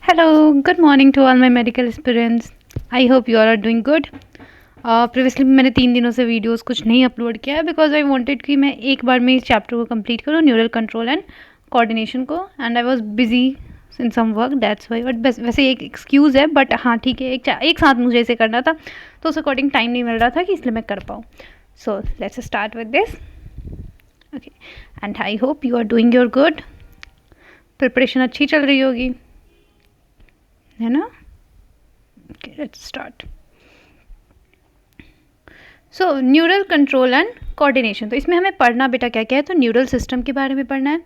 Hello, good morning to all my medical aspirants. I hope you all are doing good. Previously मैंने 3 दिनों से videos कुछ नहीं upload किया है बिकॉज आई वांटेड कि मैं एक बार में इस चैप्टर को कंप्लीट करूँ, न्यूरल कंट्रोल एंड कोऑर्डिनेशन को, and I was busy in some work, that's why. But वैसे एक एक्सक्यूज़ है, बट हाँ ठीक है, एक साथ मुझे इसे करना था तो उस अकॉर्डिंग टाइम नहीं मिल रहा था कि इसलिए मैं कर पाऊँ। So let's start with this. Okay, and I hope you are doing your good. Preparation अच्छी चल रही होगी, है ना? Okay, let's start. So neural control and coordination, तो इसमें हमें पढ़ना बेटा क्या क्या है, तो न्यूरल सिस्टम के बारे में पढ़ना है,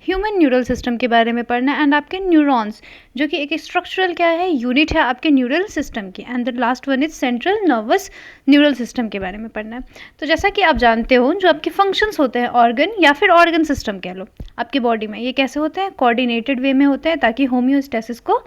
ह्यूमन न्यूरल सिस्टम के बारे में पढ़ना है, एंड आपके न्यूरॉन्स जो कि एक स्ट्रक्चरल क्या है, यूनिट है आपके न्यूरल सिस्टम की, and the last one is central nervous neural system के बारे में पढ़ना है। तो जैसा कि आप जानते हो, जो आपके फंक्शंस होते हैं ऑर्गन या फिर ऑर्गन सिस्टम कह लो आपके बॉडी में, ये कैसे होते हैं, कोऑर्डिनेटेड वे में होते हैं ताकि होम्योस्टेसिस को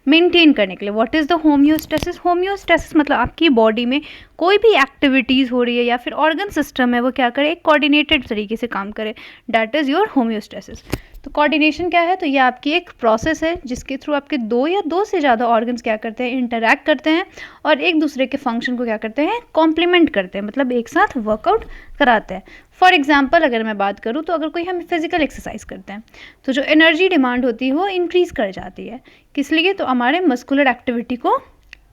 मेंटेन करने के लिए। What is the homeostasis? Homeostasis मतलब आपकी बॉडी में कोई भी एक्टिविटीज़ हो रही है या फिर ऑर्गन सिस्टम है, वो क्या करे, एक कोऑर्डिनेटेड तरीके से काम करे, दैट इज़ योर होम्योस्टेसिस। तो कोऑर्डिनेशन क्या है, तो ये आपकी एक प्रोसेस है जिसके थ्रू आपके दो या दो से ज़्यादा ऑर्गन्स क्या करते हैं, इंटरैक्ट करते हैं और एक दूसरे के फंक्शन को क्या करते हैं, कॉम्प्लीमेंट करते हैं, मतलब एक साथ वर्कआउट कराते हैं। फॉर एग्जाम्पल अगर मैं बात करूँ तो अगर कोई हम फिजिकल एक्सरसाइज करते हैं तो जो एनर्जी डिमांड होती है वो इंक्रीज़ कर जाती है, किस लिए, तो हमारे मस्कुलर एक्टिविटी को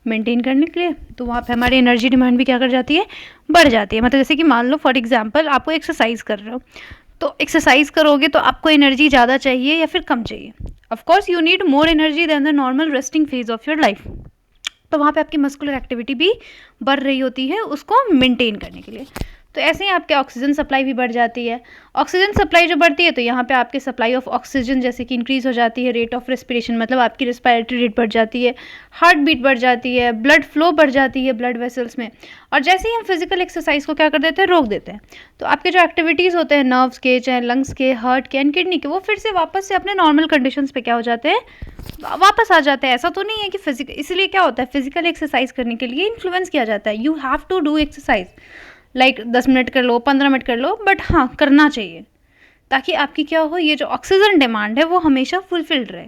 मेंटेन करने के लिए। तो वहाँ पे हमारी एनर्जी डिमांड भी क्या कर जाती है, बढ़ जाती है। मतलब जैसे कि मान लो फॉर एग्जांपल आपको एक्सरसाइज कर रहे हो, तो एक्सरसाइज करोगे तो आपको एनर्जी ज़्यादा चाहिए या फिर कम चाहिए? Of course you need more energy than the normal resting phase of your life. तो वहाँ पे आपकी मस्कुलर एक्टिविटी भी बढ़ रही होती है उसको मेंटेन करने के लिए। तो ऐसे ही आपके ऑक्सीजन सप्लाई भी बढ़ जाती है। ऑक्सीजन सप्लाई जो बढ़ती है तो यहाँ पे आपके सप्लाई ऑफ ऑक्सीजन जैसे कि इंक्रीज़ हो जाती है, रेट ऑफ रेस्पिरेशन मतलब आपकी रेस्पिरेटरी रेट बढ़ जाती है, हार्ट बीट बढ़ जाती है, ब्लड फ्लो बढ़ जाती है ब्लड वेसल्स में। और जैसे ही हम फिजिकल एक्सरसाइज को क्या कर देते हैं, रोक देते हैं, तो आपके जो एक्टिविटीज़ होते हैं नर्व्स के, चाहे लंग्स के, हार्ट के एंड किडनी के, वो फिर से वापस से अपने नॉर्मल कंडीशंस पे क्या हो जाते हैं, वापस आ जाते हैं। ऐसा तो नहीं है कि फिजिकल, इसलिए क्या होता है, फिजिकल एक्सरसाइज करने के लिए इन्फ्लुएंस किया जाता है, you have to do exercise, like 10 minute कर लो, 15 मिनट कर लो, बट हाँ करना चाहिए ताकि आपकी क्या हो, ये जो ऑक्सीजन डिमांड है वो हमेशा फुलफिल्ड रहे।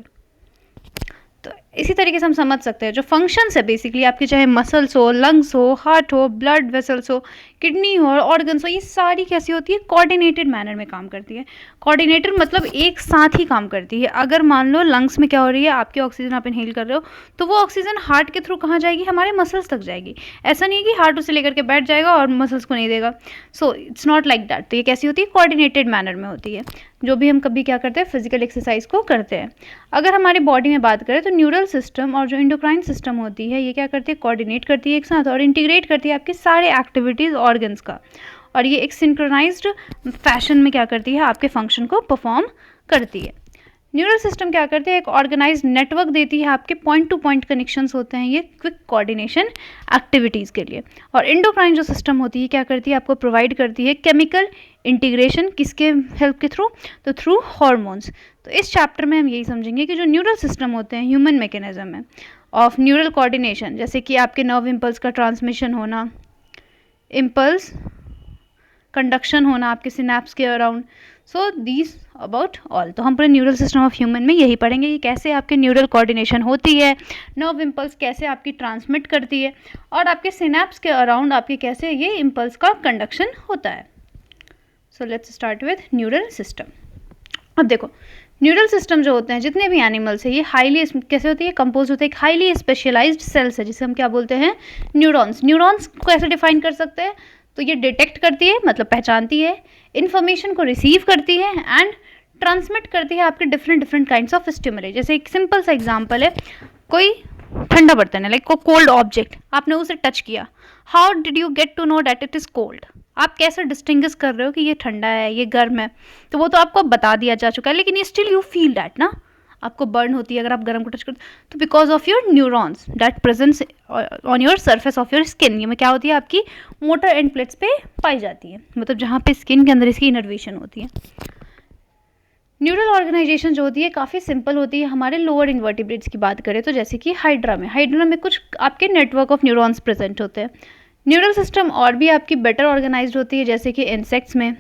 तो इसी तरीके से हम समझ सकते हैं जो फंक्शंस है बेसिकली आपके, चाहे मसल्स हो, लंग्स हो, हार्ट हो, ब्लड वेसल्स हो, किडनी हो और ऑर्गन्स हो, ये सारी कैसी होती है, कोऑर्डिनेटेड मैनर में काम करती है। कोऑर्डिनेटेड मतलब एक साथ ही काम करती है। अगर मान लो लंग्स में क्या हो रही है, आपकी ऑक्सीजन आप इनहेल कर रहे हो, तो वो ऑक्सीजन हार्ट के थ्रू कहाँ जाएगी, हमारे मसल्स तक जाएगी। ऐसा नहीं है कि हार्ट उसे लेकर के बैठ जाएगा और मसल्स को नहीं देगा। So it's not like that. तो ये कैसी होती है, कोऑर्डिनेटेड मैनर में होती है जो भी हम कभी क्या करते हैं, फिजिकल एक्सरसाइज को करते हैं। अगर हमारी बॉडी में बात करें तो न्यूरल सिस्टम और जो इंडोक्राइन सिस्टम होती है, ये क्या करती है, कोऑर्डिनेट करती है एक साथ और इंटीग्रेट करती है आपके सारे एक्टिविटीज़ ऑर्गन्स का, और ये एक सिंक्रोनाइज्ड फैशन में क्या करती है, आपके फंक्शन को परफॉर्म करती है। न्यूरल सिस्टम क्या करते हैं, एक ऑर्गेनाइज्ड नेटवर्क देती है, आपके पॉइंट टू पॉइंट कनेक्शंस होते हैं ये क्विक कोऑर्डिनेशन एक्टिविटीज़ के लिए। और इंडोक्राइन जो सिस्टम होती है क्या करती है, आपको प्रोवाइड करती है केमिकल इंटीग्रेशन, किसके हेल्प के थ्रू, तो थ्रू हॉर्मोन्स। तो इस चैप्टर में हम यही समझेंगे कि जो न्यूरल सिस्टम होते हैं, ह्यूमन मैकेनिज्म है ऑफ न्यूरल कोऑर्डिनेशन, जैसे कि आपके नर्व इम्पल्स का ट्रांसमिशन होना, इम्पल्स कंडक्शन होना आपके सिनेप्स के around, so these about all. तो हम पूरे न्यूरल सिस्टम ऑफ ह्यूमन में यही पढ़ेंगे कि कैसे आपके न्यूरल कोऑर्डिनेशन होती है, नर्व इम्पल्स कैसे आपकी ट्रांसमिट करती है और आपके सिनेप्स के अराउंड आपके कैसे ये इम्पल्स का कंडक्शन होता है। So let's start with neural system. अब देखो न्यूरल सिस्टम जो होते हैं जितने भी एनिमल्स है, ये हाईली कैसे होती है, कंपोज होते हैं एक हाईली स्पेशलाइज्ड सेल्स है जिसे हम क्या बोलते हैं, न्यूरॉन्स। न्यूरॉन्स को कैसे डिफाइन कर सकते हैं, तो ये डिटेक्ट करती है मतलब पहचानती है, इन्फॉर्मेशन को रिसीव करती है एंड ट्रांसमिट करती है आपके डिफरेंट काइंड्स ऑफ स्टिमुली। जैसे एक सिंपल सा एग्जांपल है, कोई ठंडा बर्तन है, लाइक को कोल्ड ऑब्जेक्ट, आपने उसे टच किया, how did you get to know that it is cold? आप कैसे डिस्टिंग्विश कर रहे हो कि ये ठंडा है, ये गर्म है? तो वो तो आपको बता दिया जा चुका है, लेकिन ये स्टिल यू फील दैट ना, आपको बर्न होती है अगर आप गर्म को टच करते हो, तो because of your neurons that presence on your surface of your skin. ये में क्या होती है, आपकी मोटर एंड प्लेट्स पे पाई जाती है, मतलब जहाँ पे स्किन के अंदर इसकी इनर्वेशन होती है। न्यूरल ऑर्गेनाइजेशन जो होती है काफ़ी सिंपल होती है। हमारे लोअर इन्वर्टिब्रेट्स की बात करें तो जैसे कि हाइड्रा में कुछ आपके नेटवर्क ऑफ न्यूरॉन्स प्रेजेंट होते हैं। न्यूरल सिस्टम और भी आपकी बेटर ऑर्गेनाइज्ड होती है जैसे कि इंसेक्ट्स में,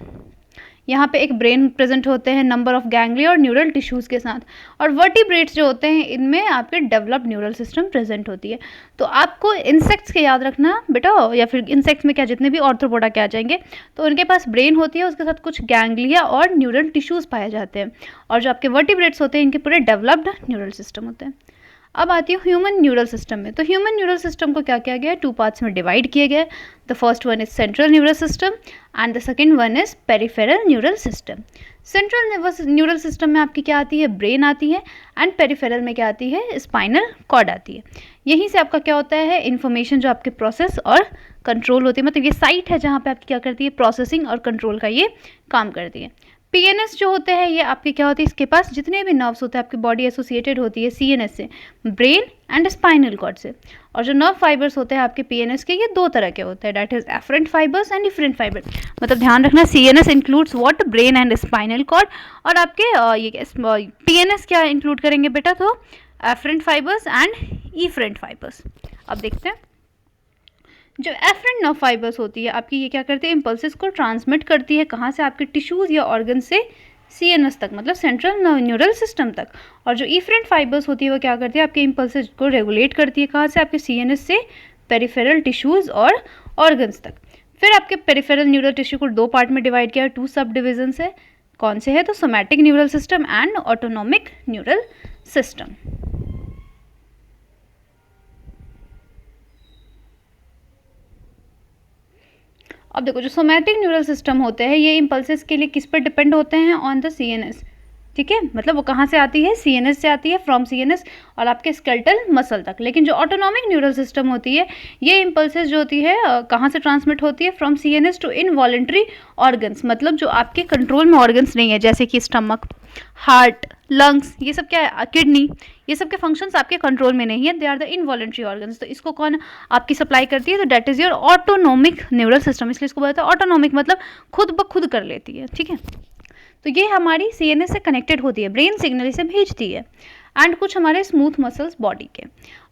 यहाँ पे एक ब्रेन प्रेजेंट होते हैं, नंबर ऑफ गैंग्लिया और न्यूरल टिश्यूज़ के साथ, और वर्टिब्रेट्स जो होते हैं इनमें आपके डेवलप्ड न्यूरल सिस्टम प्रेजेंट होती है। तो आपको इंसेक्ट्स के याद रखना बेटा, या फिर इंसेक्ट्स में क्या जितने भी ऑर्थ्रोपोडा के आ जाएंगे तो उनके पास ब्रेन होती है, उसके साथ कुछ गैंग्लिया और न्यूरल टिश्यूज़ पाए जाते हैं, और जो आपके वर्टिब्रेट्स होते हैं इनके पूरे डेवलप्ड न्यूरल सिस्टम होते हैं। अब आती है ह्यूमन न्यूरल सिस्टम में। तो ह्यूमन न्यूरल सिस्टम को क्या किया गया है, 2 पार्ट्स में डिवाइड किया गया है। The first one is central neural system and the second one is peripheral neural system. Central neural system में आपकी क्या आती है, ब्रेन आती है, एंड पेरिफेरल में क्या आती है, स्पाइनल कॉर्ड आती है। यहीं से आपका क्या होता है, इन्फॉर्मेशन जो आपके प्रोसेस और कंट्रोल होती है, मतलब ये साइट है जहाँ पे आपकी क्या करती है, प्रोसेसिंग और कंट्रोल का ये काम करती है। पीएनएस जो होते हैं ये आपके क्या होती है, इसके पास जितने भी नर्व्स होते हैं आपकी बॉडी एसोसिएटेड होती है सीएनएस से, ब्रेन एंड स्पाइनल कॉर्ड से। और जो नर्व फाइबर्स होते हैं आपके पीएनएस के, ये 2 तरह के होते हैं, that is afferent fibres and efferent fibre. मतलब ध्यान रखना, CNS includes what, brain and spinal cord, और आपके ये पीएनएस क्या इंक्लूड करेंगे बेटा, तो afferent fibres and efferent fibres. अब देखते हैं, जो एफरेंट नर्व फाइबर्स होती है आपकी, ये क्या करती है, इम्पल्सेस को ट्रांसमिट करती है कहाँ से, आपके टिश्यूज़ या ऑर्गन से सीएनएस तक, मतलब सेंट्रल न्यूरल सिस्टम तक। और जो इफरेंट फाइबर्स होती है वो क्या करती है, आपके इम्पल्सेस को रेगुलेट करती है कहाँ से, आपके सीएनएस से पेरिफेरल टिश्यूज़ और ऑर्गन्स तक। फिर आपके पेरिफेरल न्यूरल टिश्यू को 2 पार्ट में डिवाइड किया, 2 सब डिविजन है। कौन से है, तो somatic neural system and autonomic neural system. अब देखो, जो सोमैटिक न्यूरल सिस्टम होते हैं ये इम्पल्सेस के लिए किस पर डिपेंड होते हैं, ऑन द सीएनएस। ठीक है, मतलब वो कहाँ से आती है, सीएनएस से आती है, फ्रॉम सीएनएस और आपके स्केलेटल मसल तक। लेकिन जो ऑटोनॉमिक न्यूरल सिस्टम होती है ये इम्पल्सेस जो होती है कहाँ से ट्रांसमिट होती है, from CNS to involuntary organs, मतलब जो आपके कंट्रोल में ऑर्गन्स नहीं है, जैसे कि स्टमक, हार्ट, लंग्स, ये सब क्या है, किडनी, ये सब के फंक्शंस आपके कंट्रोल में नहीं है, they are the involuntary organs. तो इसको कौन आपकी सप्लाई करती है, तो that is your autonomic neural system, इसलिए इसको बोलते हैं ऑटोनॉमिक, मतलब खुद ब खुद कर लेती है। ठीक है, तो ये हमारी सीएनएस से कनेक्टेड होती है, ब्रेन सिग्नल इसे भेजती है, एंड कुछ हमारे स्मूथ मसल्स बॉडी के।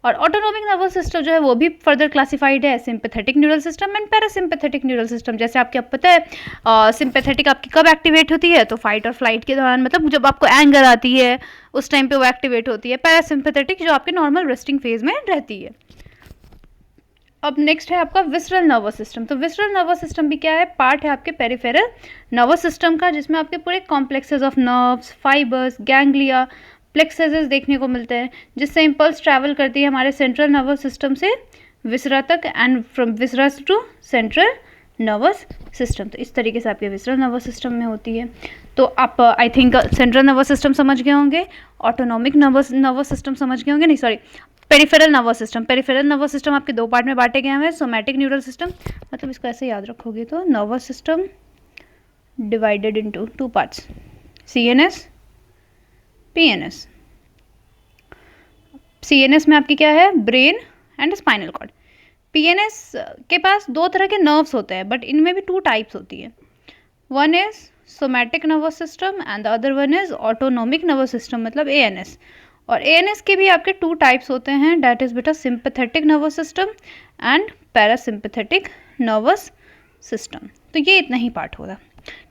और ऑटोनॉमिक नर्वस सिस्टम जो है वो भी फर्दर क्लासिफाइड है, sympathetic neural system and parasympathetic neural system. जैसे आपको अब पता है सिंपैथेटिक आपकी कब एक्टिवेट होती है, तो फाइट और फ्लाइट के दौरान, मतलब जब आपको एंगर आती है उस टाइम पे वो एक्टिवेट होती है। पैरासिम्पैथेटिक जो आपके नॉर्मल रेस्टिंग फेज में रहती है। अब नेक्स्ट है आपका विसरल नर्वस सिस्टम। तो विसरल नर्वस सिस्टम भी क्या है, पार्ट है आपके पेरिफेरल नर्वस सिस्टम का, जिसमें आपके पूरे complexes of nerves, fibres, ganglia, plexuses देखने को मिलते हैं, जिससे इम्पल्स ट्रैवल करती है हमारे सेंट्रल नर्वस सिस्टम से विसरा तक, and from viscera to central nervous system. तो इस तरीके से आपके विसरल नर्वस सिस्टम में होती है। तो आप I think central nervous system समझ गए होंगे, ऑटोनॉमिक नर्वस सिस्टम समझ गए होंगे, नहीं sorry, peripheral nervous system. Peripheral nervous system आपके 2 पार्ट में बांटे गए हैं, सोमैटिक न्यूरल सिस्टम, मतलब इसको ऐसे याद रखोगे तो nervous system divided into 2 parts, CNS, PNS. CNS में आपकी क्या है, brain and spinal cord. PNS के पास 2 तरह के नर्व्स होते हैं, बट इनमें भी 2 टाइप्स होती है, one is somatic nervous system and the other one is autonomic nervous system, मतलब एएनएस। और एएनएस के भी आपके 2 टाइप्स होते हैं, डैट इज बेटा sympathetic nervous system and parasympathetic nervous system. तो ये इतना ही पार्ट होगा।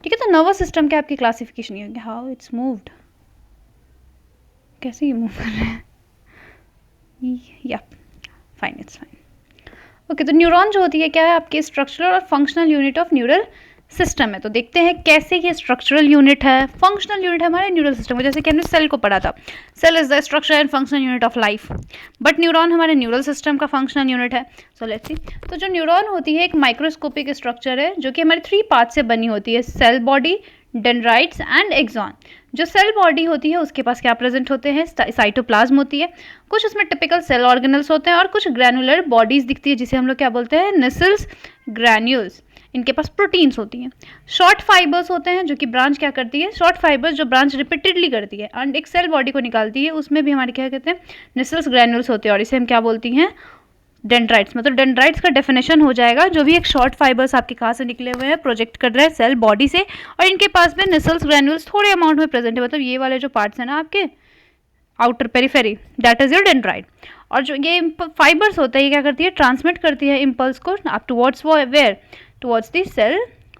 ठीक है, तो नर्वस सिस्टम के आपकी क्लासिफिकेशन ये होगी, हाउ इट्स मूव्ड, कैसे ये मूव कर रहे हैं, या फाइन, इट्स फाइन। ओके, तो न्यूरॉन जो होती है क्या है, आपकी स्ट्रक्चरल और functional unit of neural system है। तो देखते हैं कैसे ये स्ट्रक्चरल यूनिट है, फंक्शनल यूनिट है हमारे न्यूरल सिस्टम का। जैसे कि हमने सेल को पढ़ा था, cell is the structure and functional unit of life, but neuron हमारे न्यूरल सिस्टम का फंक्शनल यूनिट है। सो लेट्स सी, तो जो न्यूरॉन होती है एक माइक्रोस्कोपिक स्ट्रक्चर है जो कि हमारे 3 पार्ट से बनी होती है, cell body, dendrites and axon. जो सेल बॉडी होती है उसके पास क्या प्रेजेंट होते हैं, साइटोप्लाज्म होती है, कुछ उसमें टिपिकल सेल ऑर्गेनल्स होते हैं, और कुछ ग्रैनुलर बॉडीज दिखती है जिसे हम लोग क्या बोलते हैं, नेसल्स ग्रैन्यूल्स। इनके पास प्रोटीन्स होती हैं। शॉर्ट फाइबर्स होते हैं जो कि ब्रांच क्या करती है, शॉर्ट फाइबर्स जो ब्रांच रिपीटेडली करती है एंड एक सेल बॉडी को निकालती है, उसमें भी हमारे क्या कहते हैं, नेसल्स ग्रैन्यूल्स होते हैं, और इसे हम क्या बोलती हैं, डेंड्राइट्स। मतलब डेंड्राइट्स का डेफिनेशन हो जाएगा जो भी एक शॉर्ट फाइबर्स आपके कहाँ से निकले हुए हैं, प्रोजेक्ट कर रहे हैं सेल बॉडी से, और इनके पास में नेसल्स ग्रैन्यूल्स थोड़े अमाउंट में प्रेजेंट है। मतलब ये वाले जो पार्ट्स हैं ना आपके outer periphery, that is your dendrite. और जो ये फाइबर्स होता है ये क्या करती है, ट्रांसमिट करती है इम्पल्स को up towards where, towards the cell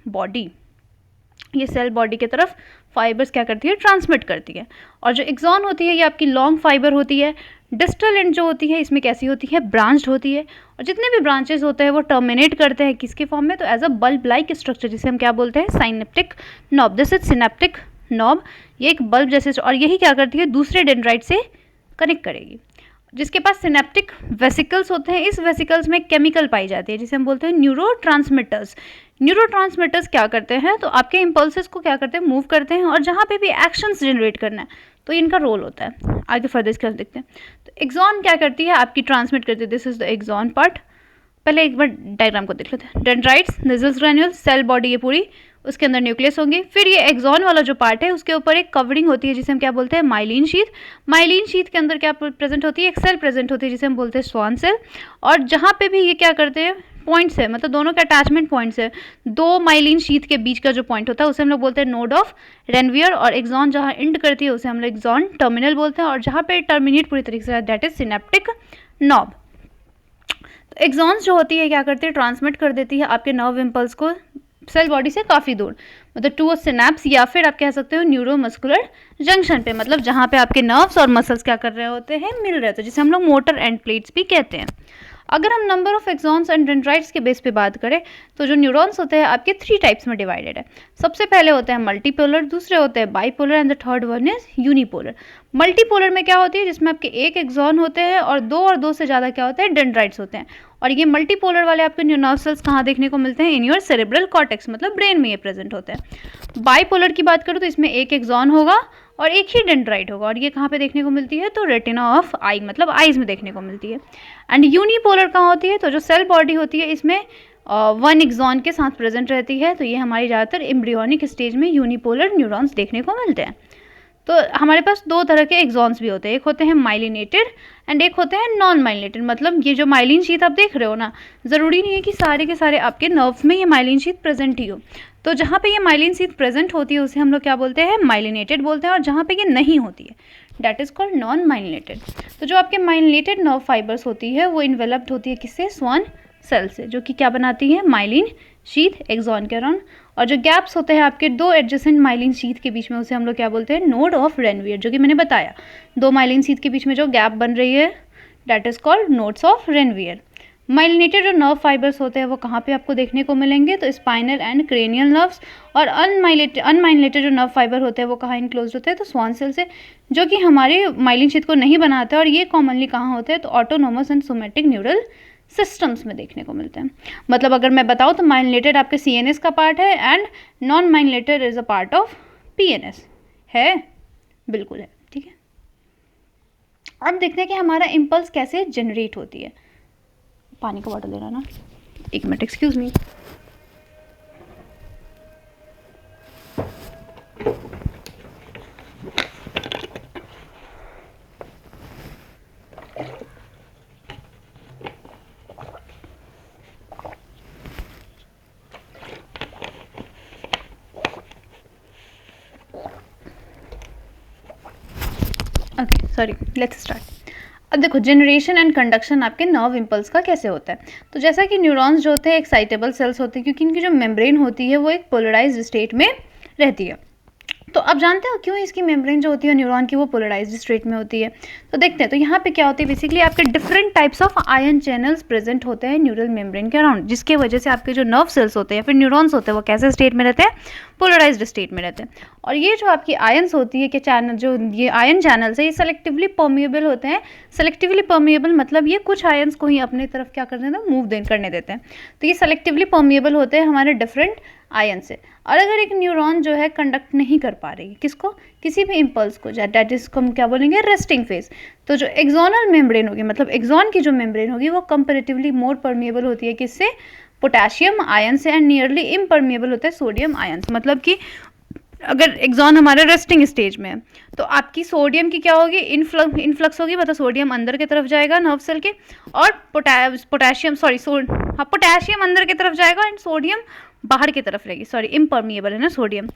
body. ये सेल बॉडी की तरफ फाइबर्स क्या करती है, ट्रांसमिट करती है। और जो एक्सॉन होती है ये आपकी लॉन्ग फाइबर होती है। डिस्टल एंड जो होती है इसमें कैसी होती है, ब्रांच्ड होती है। और जितने भी ब्रांचेस होते हैं वो टर्मिनेट करते हैं किसके फॉर्म में, तो as a bulb like structure, जिसे हम क्या बोलते हैं, synaptic knob. This is synaptic knob, ये एक बल्ब जैसे, और यही क्या करती है, दूसरे डेंड्राइट से कनेक्ट करेगी। जिसके पास सिनेप्टिक वेसिकल्स होते हैं, इस वेसिकल्स में केमिकल पाई जाती है जिसे हम बोलते हैं न्यूरोट्रांसमीटर्स। न्यूरोट्रांसमीटर्स क्या करते हैं, तो आपके इम्पल्सेस को क्या करते हैं, मूव करते हैं, और जहाँ पे भी एक्शंस जनरेट करना है तो इनका रोल होता है। आगे फर्दर इसका देखते हैं। तो एक्सॉन क्या करती है, आपकी ट्रांसमिट करती है। This is the axon part. पहले एक बार डायग्राम को देख लेते हैं। Dendrites, Nissl's granules, cell body ये पूरी, उसके अंदर न्यूक्लियस होंगी। फिर ये एक्सॉन वाला जो पार्ट है उसके ऊपर एक कवरिंग होती है जिसे हम क्या बोलते हैं, माइलिन शीथ। माइलिन शीथ के अंदर क्या प्रेजेंट होती है, एक सेल प्रेजेंट होती है जिसे हम बोलते हैं स्वान सेल। और जहाँ पे भी ये क्या करते हैं, पॉइंट्स है, मतलब दोनों के अटैचमेंट पॉइंट्स है, दो माइलिन शीथ के बीच का जो पॉइंट होता है उसे हम लोग बोलते हैं नोड ऑफ रेनवियर। और एक्सॉन जहाँ एंड करती है उसे हम लोग एक्सॉन टर्मिनल बोलते हैं। और जहाँ पे टर्मिनेट पूरी तरीके से, दैट इज सिनेप्टिक नॉब। तो एक्सॉन्स जो होती है क्या करती है, ट्रांसमिट कर देती है आपके नर्व इम्पल्स को सेल बॉडी से काफ़ी दूर, मतलब टू सिनेप्स, या फिर आप कह सकते हो न्यूरोमस्कुलर जंक्शन पे, मतलब जहाँ पे आपके नर्व्स और मसल्स क्या कर रहे होते हैं, मिल रहे होते हैं, जिसे हम लोग मोटर एंड प्लेट्स भी कहते हैं। अगर हम number of axons and dendrites के बेस पे बात करें तो जो न्यूरॉन्स होते हैं आपके 3 टाइप्स में डिवाइडेड है। सबसे पहले होते हैं मल्टीपोलर, दूसरे होते हैं bipolar, and the third one is unipolar. Multipolar में क्या होती है, जिसमें आपके एक एक्सॉन होते हैं और दो से ज़्यादा क्या होते हैं, डेंड्राइट्स होते हैं। और ये मल्टीपोलर वाले आपके न्यूरॉन सेल्स कहाँ देखने को मिलते हैं, इन योर सेरेब्रल कॉर्टेक्स, मतलब ब्रेन में ये प्रेजेंट होते हैं। बाईपोलर की बात करूँ तो इसमें एक एक्सॉन होगा और एक ही डेंड्राइट होगा, और ये कहाँ पे देखने को मिलती है, तो रेटिना ऑफ आई, मतलब आईज में देखने को मिलती है। एंड यूनिपोलर कहाँ होती है, तो जो सेल बॉडी होती है इसमें 1 एक्सॉन के साथ प्रेजेंट रहती है। तो ये हमारी ज़्यादातर एम्ब्रियोनिक स्टेज में यूनिपोलर न्यूरॉन्स देखने को मिलते हैं। तो हमारे पास 2 तरह के एक्सॉन्स भी होते हैं, एक होते हैं माइलिनेटेड एंड एक होते हैं नॉन माइलिनेटेड। मतलब ये जो माइलिन शीथ आप देख रहे हो ना, ज़रूरी नहीं है कि सारे के सारे आपके नर्व्स में ये माइलिन शीथ प्रेजेंट ही हो। तो जहाँ पे ये माइलिन शीथ प्रेजेंट होती है उसे हम लोग क्या बोलते हैं, माइलिनेटेड बोलते हैं। और जहाँ पे ये नहीं होती है that is called non myelinated. तो जो आपके माइलिनेटेड नर्व फाइबर्स होती है वो इन्वेलप्ड होती है किससे, स्वान सेल से, जो कि क्या बनाती है, माइलिन शीथ एक्सॉन के अराउंड। और जो गैप्स होते हैं आपके 2 एडजेसेंट माइलिन शीथ के बीच में उसे हम लोग क्या बोलते हैं, नोड ऑफ रेनवियर, जो कि मैंने बताया 2 माइलिन शीथ के बीच में जो गैप बन रही है that is called nodes of Ranvier. Myelinated जो नर्व फाइबर्स होते हैं वो कहाँ पे आपको देखने को मिलेंगे, तो स्पाइनल एंड क्रेनियल नर्व्स। और अनमाइलिनेटेड जो नर्व फाइबर होते हैं वो कहाँ इनक्लोज होते हैं, तो स्वान सेल से, जो कि हमारे माइलिन शीथ को नहीं बनाते। और ये कॉमनली कहाँ होते हैं, तो autonomous and somatic neural systems में देखने को मिलते हैं। मतलब अगर मैं बताऊँ तो माइलिनेटेड आपके CNS का पार्ट है and non myelinated is a part of PNS है, बिल्कुल है, ठीक है। अब देखते हैं कि हमारा इम्पल्स कैसे जनरेट होती है। पानी का बॉटल लेना ना, 1 minute, excuse me. Okay sorry, let's start. अब देखो जनरेशन एंड कंडक्शन आपके नर्व इम्पल्स का कैसे होता है। तो जैसा कि न्यूरॉन्स जो होते हैं एक्साइटेबल सेल्स होते हैं, क्योंकि इनकी जो मेम्ब्रेन होती है वो एक पोलराइज्ड स्टेट में रहती है। तो आप जानते हो क्यों इसकी मेम्ब्रेन जो होती है न्यूरॉन की वो पोलराइज्ड स्टेट में होती है। तो देखते हैं, तो यहाँ पे क्या होती है, बेसिकली आपके different types of ion channels present होते हैं न्यूरल मेम्ब्रेन के अराउंड, जिसकी वजह से आपके जो नर्व सेल्स होते हैं या फिर न्यूरॉन्स होते हैं वो कैसे स्टेट में रहते हैं, पोलराइज्ड स्टेट में रहते हैं। और ये जो आपकी आयन्स होती है कि चैनल, जो ये आयन चैनल्स है, ये सेलेक्टिवली परमिएबल होते हैं। सेलेक्टिवली परमिएबल मतलब ये कुछ आयन्स को ही अपनी तरफ क्या कर देते हैं, मूव करने देते हैं। तो ये सेलेक्टिवली परमिएबल होते हैं हमारे डिफरेंट आयन से। और अगर एक न्यूरॉन जो है कंडक्ट नहीं कर पा रही किसको, किसी भी इम्पल्स को, दैट इज हम क्या बोलेंगे, रेस्टिंग फेज, तो जो एक्सोनल मेम्ब्रेन होगी, मतलब एक्सॉन की जो मेम्ब्रेन होगी वो कंपैरेटिवली मोर परमिएबल होती है किससे, पोटेशियम आयन से, एंड नियरली इम्परमिएबल होता है सोडियम आयन से। मतलब कि अगर एक्सॉन हमारे रेस्टिंग स्टेज में है तो आपकी सोडियम की क्या होगी, इनफ्लक्स होगी, मतलब सोडियम अंदर की तरफ जाएगा नर्व सेल के, और पोटेशियम अंदर की तरफ जाएगा एंड सोडियम बाहर की तरफ रहेगी, सॉरी इम्परमिएबल है ना सोडियम।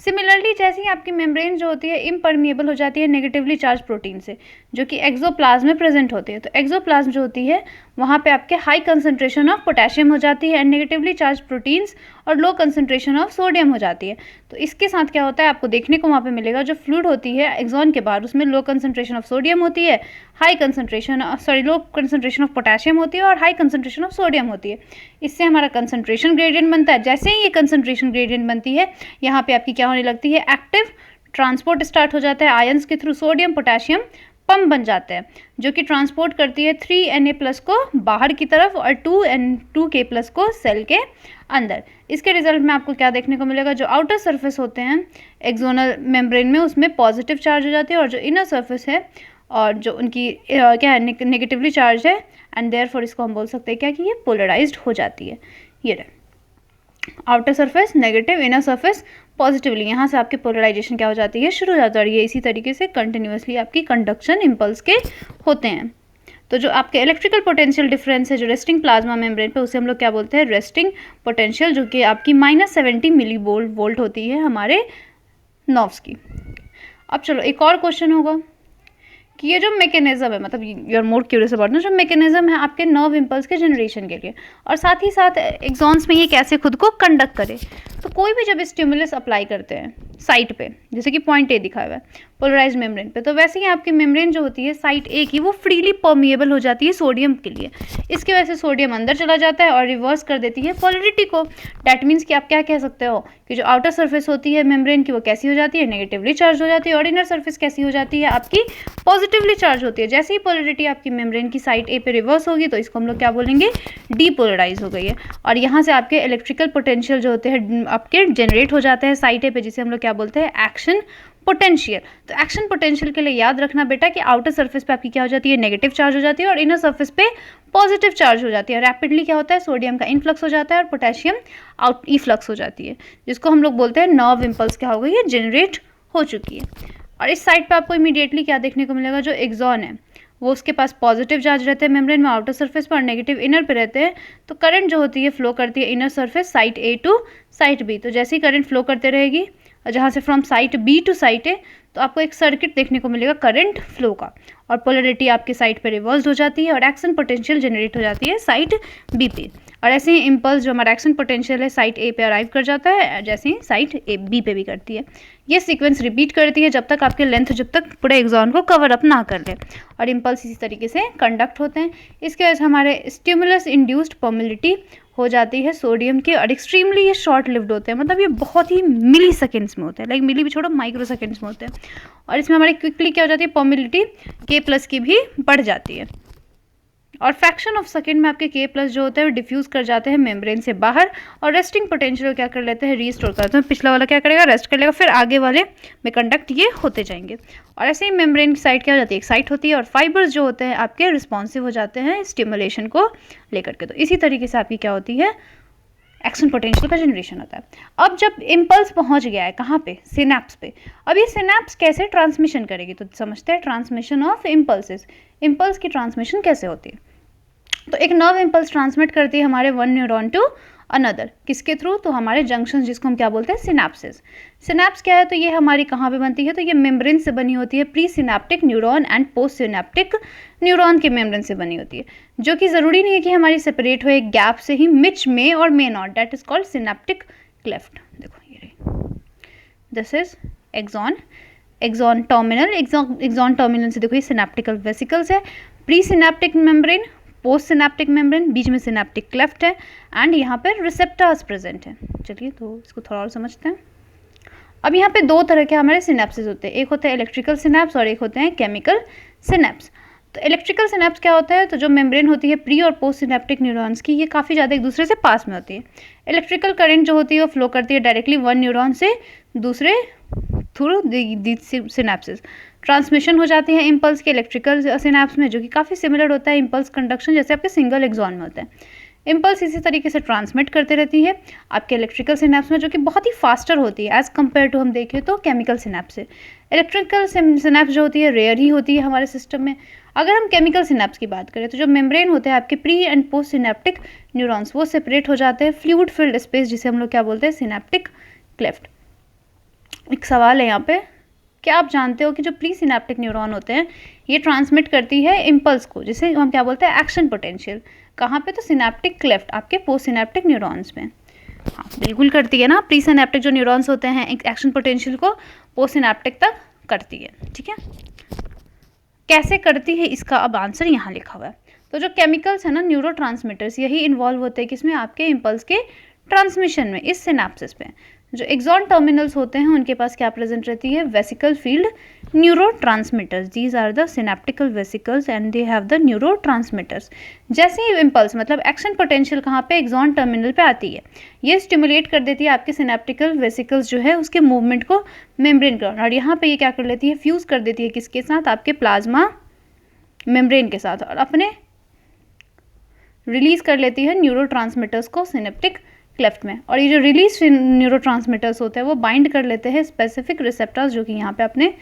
सिमिलरली जैसे ही आपकी मेम्ब्रेन जो होती है इम्परमिएबल हो जाती है नेगेटिवली चार्ज प्रोटीन से, जो कि एक्सोप्लाज्म में प्रेजेंट होती है। तो एक्सोप्लाज्म जो होती है वहाँ पे आपके हाई कंसंट्रेशन ऑफ पोटेशियम हो जाती है एंड नेगेटिवली चार्ज प्रोटीन्स और लो कंसंट्रेशन ऑफ सोडियम हो जाती है। तो इसके साथ क्या होता है आपको देखने को वहाँ पे मिलेगा, जो फ्लूइड होती है एक्सॉन के बाहर उसमें लो कंसंट्रेशन ऑफ सोडियम होती है, लो कंसंट्रेशन ऑफ पोटेशियम होती है और हाई कंसंट्रेशन ऑफ सोडियम होती है। इससे हमारा कंसंट्रेशन ग्रेडियंट बनता है। जैसे ही ये कंसंट्रेशन ग्रेडियंट बनती है, यहाँ पे आपकी क्या होने लगती है, एक्टिव ट्रांसपोर्ट स्टार्ट हो जाता है आयंस के थ्रू। सोडियम पोटेशियम पंप बन जाते हैं जो कि ट्रांसपोर्ट करती है 3Na+ को बाहर की तरफ और 2K+ को सेल के अंदर। इसके रिजल्ट में आपको क्या देखने को मिलेगा, जो आउटर सरफेस होते हैं एक्सोनल मेम्ब्रेन में उसमें पॉजिटिव चार्ज हो जाती है, और जो इनर सरफेस है और जो उनकी क्या है नेगेटिवली चार्ज है, एंड देयरफॉर इसको हम बोल सकते हैं क्या कि ये पोलराइज्ड हो जाती है। ये रहे outer surface negative, inner surface positively, यहाँ से आपकी पोलराइजेशन क्या हो जाती है, शुरू हो जाता है। और ये इसी तरीके से कंटिन्यूसली आपकी कंडक्शन इम्पल्स के होते हैं। तो जो आपके इलेक्ट्रिकल पोटेंशियल डिफरेंस है जो रेस्टिंग प्लाज्मा मेम्ब्रेन पे, उसे हम लोग क्या बोलते हैं, रेस्टिंग पोटेंशियल, जो कि आपकी -70 मिलीवोल्ट होती है हमारे नर्व्स की। अब चलो एक और क्वेश्चन होगा कि ये जो मैकेनिज्म है, मतलब you are more curious about ना, जो मैकेनिज्म है आपके नर्व इम्पल्स के जनरेशन के लिए, और साथ ही साथ एक्सॉन्स में ये कैसे खुद को कंडक्ट करे। तो कोई भी जब स्टिमुलस अप्लाई करते हैं साइट पे, जैसे कि पॉइंट ए दिखा हुआ है पोलराइज्ड मेम्ब्रेन पे, तो वैसे ही आपकी मेम्ब्रेन जो होती है साइट ए की, वो फ्रीली परमिएबल हो जाती है सोडियम के लिए। इसकी वजह से सोडियम अंदर चला जाता है और रिवर्स कर देती है पोलरिटी को। डैट मीन्स कि आप क्या कह सकते हो कि जो आउटर सरफेस होती है मेम्ब्रेन की, वो कैसी हो जाती है, नेगेटिवली चार्ज हो जाती है, और इनर सरफेस कैसी हो जाती है, आपकी पॉजिटिवली चार्ज होती है। जैसे ही पोलरिटी आपकी मेम्ब्रेन की साइड ए पे रिवर्स होगी, तो इसको हम लोग क्या बोलेंगे, डीपोलराइज हो गई है। और यहाँ से आपके इलेक्ट्रिकल पोटेंशियल जो होते हैं आपके जनरेट हो जाते हैं साइड ए पे, जिसे हम लोग क्या बोलते हैं, एक्शन पोटेंशियल। तो एक्शन पोटेंशियल के लिए याद रखना बेटा कि आउटर सरफेस पे आपकी क्या हो जाती है, नेगेटिव चार्ज हो जाती है, और इनर सरफेस पे पॉजिटिव चार्ज हो जाती है। रैपिडली क्या होता है, सोडियम का इनफ्लक्स हो जाता है और पोटेशियम आउट इफ्लक्स हो जाती है, जिसको हम लोग बोलते हैं नर्व इम्पल्स क्या हो गई है, जनरेट हो चुकी है। और इस साइड पे आपको इमीडिएटली क्या देखने को मिलेगा, जो एक्सॉन है वो उसके पास पॉजिटिव चार्ज रहते हैं मेम्ब्रेन में आउटर सरफेस पर, और नेगेटिव इनर पे रहते हैं। तो करंट जो होती है फ्लो करती है inner surface site A to site B. तो जैसे ही करंट फ्लो करते रहेगी, जहाँ से from site B to site A, तो आपको एक सर्किट देखने को मिलेगा करंट फ्लो का, और पोलरिटी आपकी साइट पे रिवर्स हो जाती है और एक्शन पोटेंशियल जनरेट हो जाती है साइट बी पे। और ऐसे ही इम्पल्स जो हमारा एक्शन पोटेंशियल है साइट ए पे अराइव कर जाता है, जैसे ही साइट ए बी पे भी करती है। ये सीक्वेंस रिपीट करती है जब तक आपके लेंथ जब तक पूरे एक्सॉन को कवर अप ना कर ले, और इम्पल्स इसी तरीके से कंडक्ट होते हैं। इसके वजह से हमारे स्टिमुलस इंड्यूस्ड पर्मिलिटी हो जाती है सोडियम की, और एक्सट्रीमली ये शॉर्ट लिव्ड होते हैं, मतलब ये बहुत ही मिली सेकेंड्स में होते हैं, लाइक मिली भी छोड़ो माइक्रो सेकेंड्स में होते हैं। और इसमें हमारी क्विकली क्या हो जाती है, पर्मिलिटी K+ की भी बढ़ जाती है, और फ्रैक्शन ऑफ सेकेंड में आपके K+ जो होते हैं वो डिफ्यूज़ कर जाते हैं मेम्ब्रेन से बाहर, और रेस्टिंग पोटेंशियल क्या कर लेते हैं, रीस्टोर करते हैं। पिछला वाला क्या करेगा, रेस्ट कर लेगा, फिर आगे वाले में कंडक्ट ये होते जाएंगे। और ऐसे ही मेम्ब्रेन की साइड क्या हो जाती है, एक्साइट होती है, और फाइबर्स जो होते हैं आपके रिस्पॉन्सिव हो जाते हैं स्टिमुलेशन को लेकर के। तो इसी तरीके से आपकी क्या होती है, एक्शन पोटेंशियल का जनरेशन होता है। अब जब इम्पल्स पहुंच गया है कहाँ पे, सिनेप्स पे, अब ये सिनेप्स कैसे ट्रांसमिशन करेगी, तो समझते हैं ट्रांसमिशन ऑफ इम्पल्सेस। इम्पल्स की ट्रांसमिशन कैसे होती है, तो एक नर्व इम्पल्स ट्रांसमिट करती है हमारे वन न्यूरॉन टू अनदर, किसके थ्रू, तो हमारे जंक्शन, जिसको हम क्या बोलते हैं, सिनेप्सेस। सिनेप्स क्या है, तो ये हमारी कहाँ पे बनती है, तो ये मेम्ब्रेन से बनी होती है, pre synaptic neuron and post synaptic neuron के मेम्ब्रेन से बनी होती है, जो कि ज़रूरी नहीं है कि हमारी सेपरेट हो, एक गैप से ही मिच में और may not, that is called synaptic cleft. देखो ये रही, this is axon, axon terminal, axon terminal से देखो ये सिनेप्टिकल वेसिकल्स है, presynaptic membrane, postsynaptic membrane, बीच में सिनेप्टिक क्लेफ्ट है, एंड यहाँ पर रिसेप्टर्स प्रेजेंट है। चलिए तो इसको थोड़ा और समझते हैं। अब यहाँ पे दो तरह के हमारे सिनेप्सेस होते हैं, एक होता है इलेक्ट्रिकल सिनेप्स और एक होते हैं केमिकल सिनेप्स। तो इलेक्ट्रिकल सिनेप्स क्या होता है, तो जो मेम्ब्रेन होती है प्री और पोस्ट सिनेप्टिक न्यूरॉन्स की, ये काफ़ी ज़्यादा एक दूसरे से पास में होती है। इलेक्ट्रिकल करंट जो होती है वो फ्लो करती है डायरेक्टली वन न्यूरॉन से दूसरे थ्रू दी सिनेप्सेस। ट्रांसमिशन हो जाती है इम्पल्स के इलेक्ट्रिकल सिनेप्स में, जो कि काफ़ी सिमिलर होता है इम्पल्स कंडक्शन जैसे आपके सिंगल एक्सॉन में होता है। इम्पल्स इसी तरीके से ट्रांसमिट करते रहती है आपके इलेक्ट्रिकल सिनेप्स में, जो कि बहुत ही फास्टर होती है एज़ कम्पेयर टू हम देखें तो केमिकल सिनेप्स से। इलेक्ट्रिकल सिनेप्स जो होती है रेयर ही होती है हमारे सिस्टम में। अगर हम केमिकल सिनेप्स की बात करें, तो जो मेम्ब्रेन होते हैं आपके pre and post synaptic neurons, वो सेपरेट हो जाते हैं फ्लूइड फिल्ड स्पेस, जिसे हम लोग क्या बोलते हैं, सिनेप्टिक क्लेफ्ट। एक सवाल है यहाँ पे, क्या आप जानते हो कि जो प्री सिनेप्टिक न्यूरॉन होते हैं ये ट्रांसमिट करती है इम्पल्स को, जिसे हम क्या बोलते हैं, एक्शन पोटेंशियल, कहाँ पे, तो सिनेप्टिक क्लेफ्ट, आपके पोस्ट सिनेप्टिक न्यूरॉन्स में। हाँ बिल्कुल करती है ना, प्री सिनेप्टिक जो न्यूरॉन्स होते हैं एक्शन पोटेंशियल को पोस्ट सिनेप्टिक तक करती है, ठीक है। कैसे करती है इसका अब आंसर यहाँ लिखा हुआ है। तो जो केमिकल्स है ना न्यूरोट्रांसमीटर्स, यही इन्वॉल्व होते हैं किसमें, आपके इम्पल्स के ट्रांसमिशन में, इस सिनेप्सिस पे। जो एक्सॉन टर्मिनल्स होते हैं उनके पास क्या प्रेजेंट रहती है, vesicle filled neurotransmitters. These are the synaptical vesicles and they have the neurotransmitters. जैसे ही इम्पल्स मतलब एक्शन पोटेंशियल कहाँ पे, एक्सॉन टर्मिनल पे आती है, ये स्टिमुलेट कर देती है आपके सिनेप्टिकल वेसिकल्स जो है उसके मूवमेंट को मेम्ब्रेन के, और यहाँ पे ये क्या कर लेती है, फ्यूज कर देती है किसके साथ, आपके प्लाज्मा मेम्ब्रेन के साथ, और अपने रिलीज कर लेती है न्यूरोट्रांसमीटर्स को सिनेप्टिक क्लेफ्ट में। और ये जो रिलीज न्यूरोट्रांसमीटर्स होते हैं वो बाइंड कर लेते हैं स्पेसिफिक रिसेप्टर्स, जो कि यहाँ पे आपने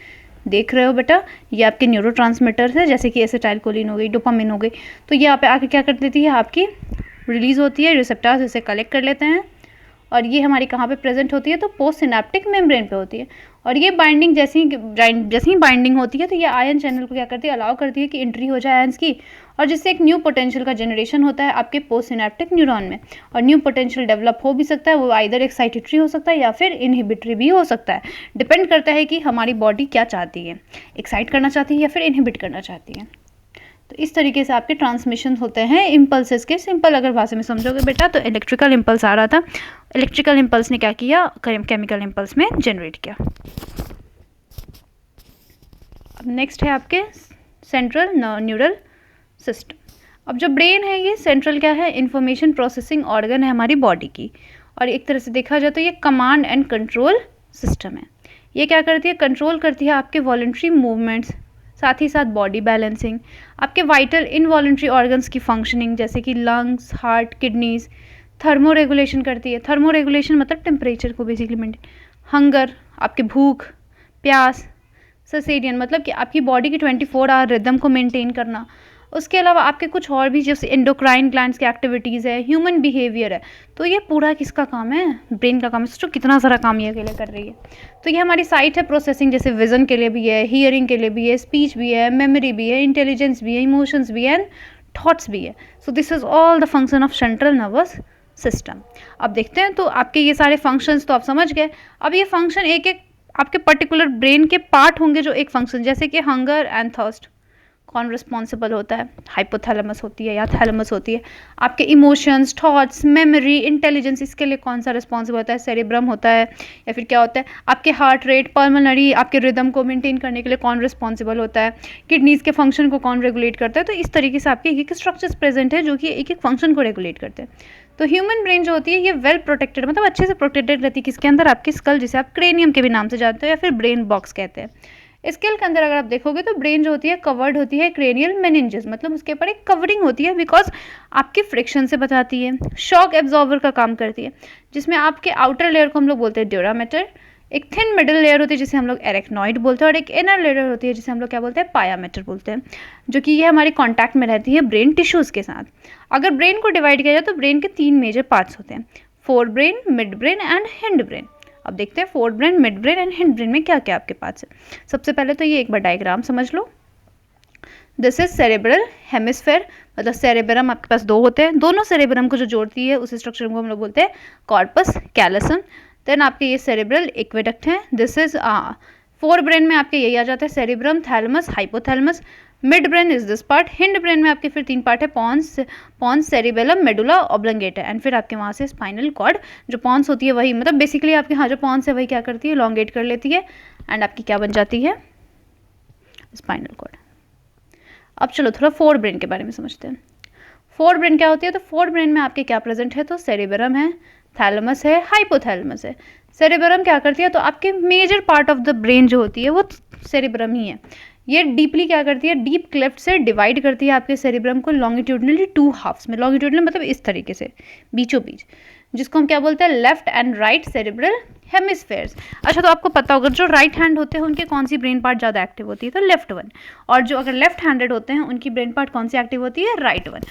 देख रहे हो बेटा, ये आपके न्यूरोट्रांसमीटर्स है, जैसे कि एसिटाइलकोलिन हो गई, डोपामिन हो गई। तो ये यहाँ पे आके क्या कर देती है, आपकी रिलीज होती है, रिसेप्टर्स इसे कलेक्ट कर लेते हैं, और ये हमारी कहाँ पे प्रेजेंट होती है, तो पोस्ट सिनेप्टिक मेम्ब्रेन पे होती है। और ये बाइंडिंग जैसी ही बाइंडिंग होती है तो ये आयन चैनल को क्या करती है, अलाउ करती है कि एंट्री हो जाए आयंस की, और जिससे एक न्यू पोटेंशियल का जनरेशन होता है आपके पोस्ट सिनेप्टिक न्यूरॉन में। और न्यू पोटेंशियल डेवलप हो भी सकता है, वो आइदर एक्साइटेटरी हो सकता है या फिर इनहिबिटरी भी हो सकता है, डिपेंड करता है कि हमारी बॉडी क्या चाहती है, एक्साइट करना चाहती है या फिर इनहिबिट करना चाहती है। तो इस तरीके से आपके ट्रांसमिशन होते हैं इम्पल्सेस के। सिंपल अगर भाषा में समझोगे बेटा तो इलेक्ट्रिकल इम्पल्स आ रहा था, इलेक्ट्रिकल इम्पल्स ने क्या किया, केमिकल इम्पल्स में जनरेट किया। अब नेक्स्ट है आपके सेंट्रल न्यूरल सिस्टम। अब जो ब्रेन है ये सेंट्रल क्या है, इंफॉर्मेशन प्रोसेसिंग ऑर्गन है हमारी बॉडी की, और एक तरह से देखा जाए तो ये कमांड एंड कंट्रोल सिस्टम है। ये क्या करती है, कंट्रोल करती है आपके वॉलंटरी मूवमेंट्स, साथ ही साथ बॉडी बैलेंसिंग, आपके वाइटल इनवॉलंटरी ऑर्गन्स की फंक्शनिंग जैसे कि lungs, heart, kidneys, thermo regulation करती है। थर्मो रेगुलेशन मतलब टेम्परेचर को बेसिकली मेंटेन, हंगर आपके भूख प्यास, ससेरियन मतलब कि आपकी बॉडी की 24 आवर रिदम को मेंटेन करना। उसके अलावा आपके कुछ और भी जैसे एंडोक्राइन ग्लैंड्स की एक्टिविटीज़ है, ह्यूमन बिहेवियर है, तो ये पूरा किसका काम है, ब्रेन का काम है। सोचो कितना सारा काम ये अकेले कर रही है। तो ये हमारी साइट है प्रोसेसिंग, जैसे विजन के लिए भी है, हियरिंग के लिए भी है, स्पीच भी है, मेमोरी भी है, इंटेलिजेंस भी है, इमोशंस भी है एंड थॉट्स भी है। So this is all the function of central nervous system. अब देखते हैं तो आपके ये सारे फंक्शंस तो आप समझ गए। अब ये फंक्शन एक एक आपके पर्टिकुलर ब्रेन के पार्ट होंगे जो एक फंक्शन, जैसे कि हंगर एंड थर्स्ट कौन रिस्पॉन्सिबल होता है, हाइपोथैलेमस होती है या थैलेमस होती है। आपके इमोशंस, थॉट्स, मेमोरी, इंटेलिजेंस, इसके लिए कौन सा रिस्पॉन्सिबल होता है, सेरेब्रम होता है, या फिर क्या होता है आपके हार्ट रेट, पल्मोनरी, आपके रिदम को मेंटेन करने के लिए कौन रिस्पॉन्सिबल होता है, किडनीज के फंक्शन को कौन रेगुलेट करता है। तो इस तरीके से आपके एक एक स्ट्रक्चर्स प्रेजेंट है जो कि एक एक फंक्शन को रेगुलेट करते हैं। तो ह्यूमन ब्रेन जो होती है ये वेल प्रोटेक्टेड, मतलब अच्छे से प्रोटेक्टेड रहती है किसके अंदर, आपकी स्कल, जिसे आप क्रेनियम के भी नाम से जानते हो या फिर ब्रेन बॉक्स कहते हैं। स्केल के अंदर अगर आप देखोगे तो ब्रेन जो होती है कवर्ड होती है क्रेनियल मेनिंजेस, मतलब उसके ऊपर एक कवरिंग होती है बिकॉज आपकी फ्रिक्शन से बचाती है। शॉक एब्जॉर्बर का काम करती है, जिसमें आपके आउटर लेयर को हम लोग बोलते हैं ड्यूरामेटर, एक थिन मिडल लेयर होती है जिसे हम लोग एरेक्नॉइड बोलते हैं, और एक इनर लेयर होती है जिसे हम लोग क्या बोलते हैं, पायामेटर बोलते हैं, जो कि ये हमारे कॉन्टैक्ट में रहती है ब्रेन टिश्यूज़ के साथ। अगर ब्रेन को डिवाइड किया जाए तो ब्रेन के 3 मेजर पार्ट्स होते हैं, fore brain, mid brain and hind brain. अब देखते हैं fore brain, mid brain and hind brain में क्या क्या आपके पास है। सबसे पहले तो ये एक बार डायग्राम समझ लो। दिस इज सेरेब्रल हेमिस्फेयर, मतलब सेरेब्रम आपके पास 2 होते हैं, दोनों सेरेब्रम को जो जोड़ती है उस स्ट्रक्चर को हम लोग बोलते हैं कॉर्पस कैलसम। देन आपके ये सेरेब्रल एक्वेडक्ट हैं। दिस इज फोर ब्रेन में आपके यही आ जाता है, cerebrum, thalamus, hypothalamus. Midbrain is this part. Hindbrain में आपके फिर 3 पार्ट है, pons, cerebellum, medulla oblongata, and फिर आपके वहाँ से स्पाइनल कॉर्ड। जो पॉन्स होती है वही, मतलब बेसिकली आपके जो पॉन्स है वही क्या करती है, लॉन्गेट कर लेती है एंड आपकी क्या बन जाती है, स्पाइनल कॉर्ड। अब चलो थोड़ा फोर ब्रेन के बारे में समझते हैं। फोर ब्रेन क्या होती है, तो फोर ब्रेन में आपके क्या प्रेजेंट है, तो सेरिबेलम है, थैलेमस है, हाइपोथैलेमस है। सेरिबेलम क्या करती है, तो आपके major part of the brain जो होती है वो सेरिबेलम ही है। ये डीपली क्या करती है, डीप क्लेफ्ट से डिवाइड करती है आपके सेरिब्रम को लॉन्गिट्यूडनली 2 हाफ्स में। लॉन्गिट्यूडनल मतलब इस तरीके से बीचों बीच, जिसको हम क्या बोलते हैं, left and right cerebral hemispheres. अच्छा, तो आपको पता होगा जो राइट हैंड होते हैं उनके कौन सी ब्रेन पार्ट ज़्यादा एक्टिव होती है, तो लेफ्ट वन, और जो अगर लेफ्ट हैंडेड होते हैं उनकी ब्रेन पार्ट कौन सी एक्टिव होती है, राइट वन।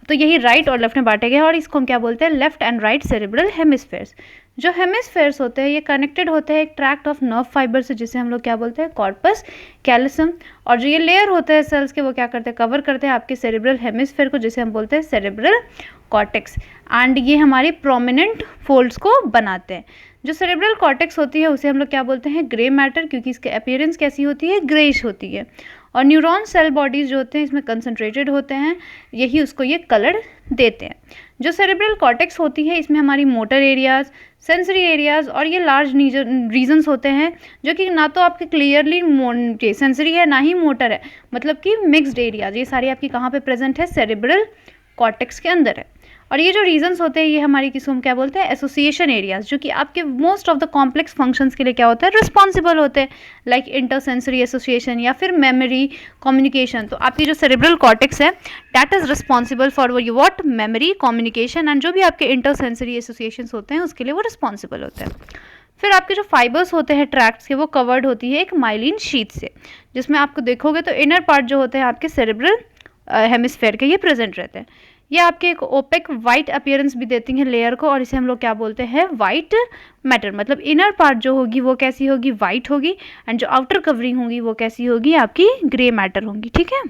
तो यही राइट और लेफ्ट में बांटे गए और इसको हम क्या बोलते हैं, left and right cerebral hemispheres. जो हेमिस्फेयर्स होते हैं ये कनेक्टेड होते हैं एक ट्रैक्ट ऑफ नर्व फाइबर से, जिसे हम लोग क्या बोलते हैं, कॉर्पस कैलसम। और जो ये लेयर होते हैं सेल्स के वो क्या करते हैं, कवर करते हैं आपके सेरिब्रल हेमिस्फेयर को, जिसे हम बोलते हैं सेरिब्रल कॉर्टेक्स, एंड ये हमारे प्रोमिनेंट फोल्ड्स को बनाते हैं। जो सेरेब्रल कॉर्टेक्स होती है उसे हम लोग क्या बोलते हैं, ग्रे मैटर, क्योंकि इसके अपीयरेंस कैसी होती है, ग्रेइश होती है। और न्यूरॉन सेल बॉडीज़ जो होते हैं इसमें कंसंट्रेटेड होते हैं, यही उसको ये कलर देते हैं। जो सेरेब्रल कॉर्टेक्स होती है इसमें हमारी मोटर एरियाज़, सेंसरी एरियाज़ और ये लार्ज रीजन्स होते हैं जो कि ना तो आपके क्लियरली सेंसरी है ना ही मोटर है, मतलब कि मिक्स्ड एरियाज, ये सारी आपकी कहाँ पे प्रेजेंट है, सेरेब्रल कॉर्टेक्स के अंदर है। और ये जो रीजन्स होते हैं ये हमारी किसको हम क्या बोलते हैं, एसोसिएशन एरियाज, जो कि आपके most of the complex functions के लिए क्या होता है, रिस्पॉन्सिबल होते हैं, लाइक इंटरसेंसरी एसोसिएशन या फिर मेमोरी, कम्युनिकेशन। तो आपकी जो सेरेब्रल कॉर्टेक्स है that is responsible for what, memory, communication, and जो भी आपके इंटरसेंसरी एसोसिएशंस होते हैं उसके लिए वो रिस्पॉन्सिबल होते हैं। फिर आपके जो फाइबर्स होते हैं ट्रैक्ट्स के वो कवर्ड होती है एक माइलिन शीट से, जिसमें आपको देखोगे तो इनर पार्ट जो होते हैं आपके सेरेब्रल हेमिस्फेयर के ये प्रेजेंट रहते हैं। ये आपके एक ओपेक वाइट अपीयरेंस भी देती हैं लेयर को, और इसे हम लोग क्या बोलते हैं, वाइट मैटर। मतलब इनर पार्ट जो होगी वो कैसी होगी, वाइट होगी, एंड जो आउटर कवरिंग होगी वो कैसी होगी, आपकी ग्रे मैटर होगी। ठीक है,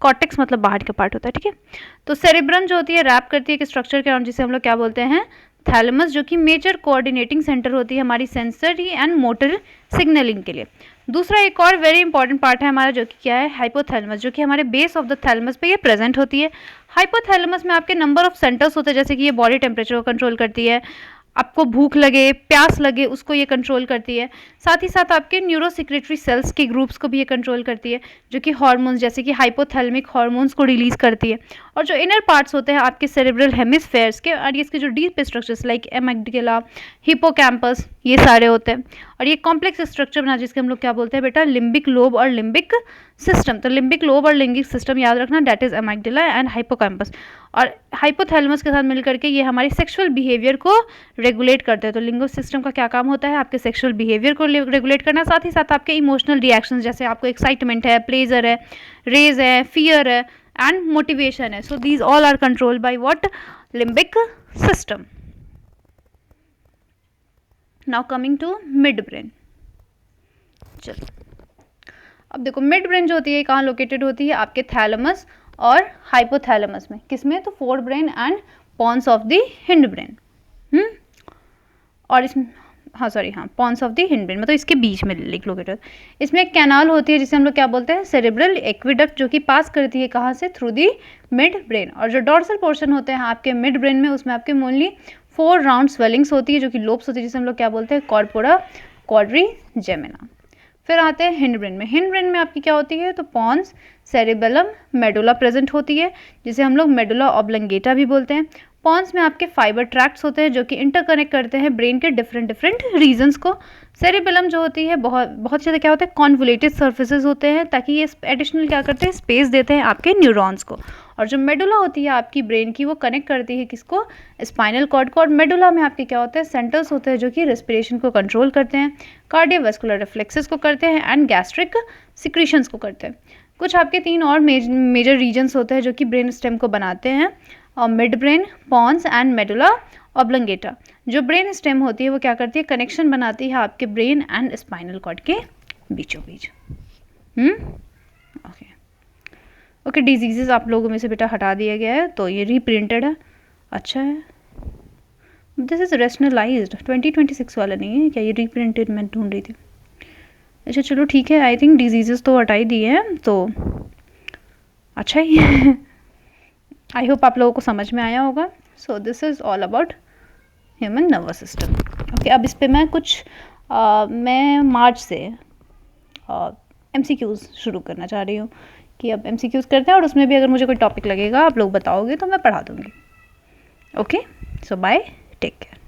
कॉर्टेक्स मतलब बाहर का पार्ट होता है। ठीक है, तो सेरेब्रम जो होती है रैप करती है एक स्ट्रक्चर के अराउंड जिसे हम लोग क्या बोलते हैं, थैलेमस, जो कि मेजर कोऑर्डिनेटिंग सेंटर होती है हमारी सेंसरी एंड मोटर सिग्नलिंग के लिए। दूसरा एक और वेरी इंपॉर्टेंट पार्ट है हमारा जो कि क्या है, हाइपोथैलेमस, जो कि हमारे बेस ऑफ द थैलेमस पे ये प्रेजेंट होती है। हाइपोथैलेमस में आपके नंबर ऑफ सेंटर्स होते हैं, जैसे कि ये बॉडी टेम्परेचर को कंट्रोल करती है, आपको भूख लगे, प्यास लगे, उसको ये कंट्रोल करती है। साथ ही साथ आपके न्यूरोसिक्रेटरी सेल्स के ग्रुप्स को भी ये कंट्रोल करती है, जो कि हार्मोन्स जैसे कि हाइपोथैलेमिक हार्मोन्स को रिलीज करती है। और जो इनर पार्ट्स होते हैं आपके सेरेब्रल हेमिस्फेयर्स के, और इसके जो deep structures like amygdala, hippocampus, ये सारे होते हैं। और ये कॉम्प्लेक्स स्ट्रक्चर बना जिसके हम लोग क्या बोलते हैं बेटा, लिम्बिक लोब और लिम्बिक सिस्टम। तो लिम्बिक लोब और लिम्बिक सिस्टम याद रखना, that is amygdala and hippocampus. और हाइपोथैलेमस के साथ मिल करके ये हमारे सेक्सुअल बिहेवियर को रेगुलेट करते हैं। तो लिंगो सिस्टम का क्या काम होता है, आपके सेक्सुअल बिहेवियर को रेगुलेट करना, साथ ही साथ आपके इमोशनल रिएक्शंस, जैसे आपको एक्साइटमेंट है, प्लेजर है, रेज है, फियर है, एंड मोटिवेशन है। So these all are controlled by what, limbic system. Now coming to midbrain. चलो अब देखो, मिड ब्रेन जो होती है कहाँ लोकेटेड होती है, आपके थैलेमस और हाइपोथैलेमस में। किसमें, तो forebrain and pons of the hindbrain. और इसमें pons of the hindbrain मतलब इसके बीच में लिख लोकेटेड। इसमें एक कैनाल होती है जिसे हम लोग क्या बोलते हैं, सेरेब्रल एक्विडक्ट, जो कि पास करती है कहाँ से, थ्रू दी मिड ब्रेन। और जो डॉर्सल पोर्शन होते हैं आपके मिड ब्रेन में, उसमें आपके मोनली 4 राउंड स्वेलिंग्स होती है जो कि लोब्स होती है, जिसे हम लोग क्या बोलते हैं, कॉर्पोरा क्वाड्रिजेमिना। फिर आते हैं हिंड ब्रेन में। हिंड ब्रेन में आपकी क्या होती है, तो पॉन्स, सेरेबेलम, मेडुला प्रेजेंट होती है, जिसे हम लोग मेडुला ऑब्लंगेटा भी बोलते हैं। पॉन्स में आपके फाइबर ट्रैक्ट्स होते हैं जो कि इंटरकनेक्ट करते हैं ब्रेन के डिफरेंट रीजन्स को। सेरेबेलम जो होती है बहुत ज़्यादा क्या होता है, कॉन्वोलेटेड सर्फेसेज होते हैं, ताकि ये एडिशनल क्या करते हैं, स्पेस देते हैं आपके न्यूरॉन्स को। और जो मेडुला होती है आपकी ब्रेन की, वो कनेक्ट करती है किसको, स्पाइनल कॉर्ड को। और मेडुला में आपके क्या होते हैं, सेंटर्स होते हैं जो कि रेस्पिरेशन को कंट्रोल करते हैं, कार्डियोवैस्कुलर रिफ्लेक्सेस को करते हैं, एंड गैस्ट्रिक सिक्रीशंस को करते हैं। कुछ आपके 3 और मेजर रीजन्स होते हैं जो कि ब्रेन स्टेम को बनाते हैं, और midbrain, pons and medulla oblongata. जो ब्रेन स्टेम होती है वो क्या करती है, कनेक्शन बनाती है आपके ब्रेन एंड स्पाइनल कॉर्ड के बीचों बीच। ओके, डिजीजेस आप लोगों में से बेटा हटा दिया गया है, तो ये रीप्रिंटेड है, अच्छा है। दिस इज रेशनलाइज्ड, 2026 वाला नहीं है क्या, ये रीप्रिंटेड मैं ढूंढ रही थी। अच्छा चलो ठीक है, आई थिंक डिजीजेस तो हटा ही दिए हैं, तो अच्छा ही है। आई होप आप लोगों को समझ में आया होगा। So this is all about human nervous system. Okay, अब इस पे मैं कुछ मैं मार्च से MCQs शुरू करना चाह रही हूँ कि अब MCQs करते हैं, और उसमें भी अगर मुझे कोई टॉपिक लगेगा आप लोग बताओगे तो मैं पढ़ा दूँगी। ओके, सो बाय, टेक केयर।